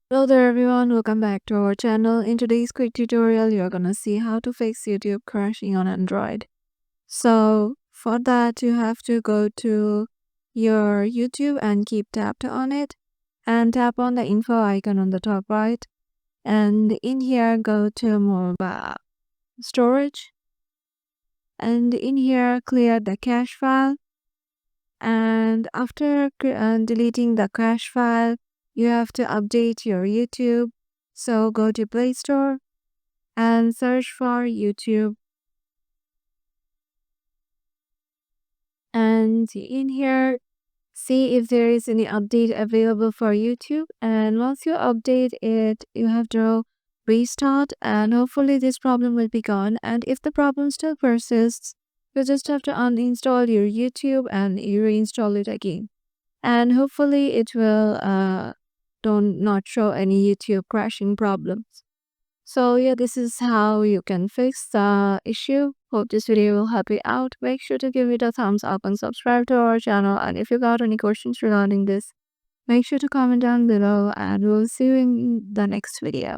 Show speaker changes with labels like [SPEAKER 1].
[SPEAKER 1] Hello there everyone, welcome back to our channel. In today's quick tutorial, you're gonna see how to fix YouTube crashing on Android. So for that, you have to go to your YouTube and keep tapped on it and tap on the info icon on the top right. And in here, go to mobile storage and in here, clear the cache file. And after deleting the cache file, you have to update your YouTube. So go to Play Store and search for YouTube. And in here, see if there is any update available for YouTube. And once you update it, you have to restart and hopefully this problem will be gone. And if the problem still persists, you just have to uninstall your YouTube and you reinstall it again. And hopefully it will don't not show any YouTube crashing problems. So yeah, this is how you can fix the issue. Hope this video will help you out. Make sure to give it a thumbs up and subscribe to our channel. And if you got any questions regarding this, make sure to comment down below and we'll see you in the next video.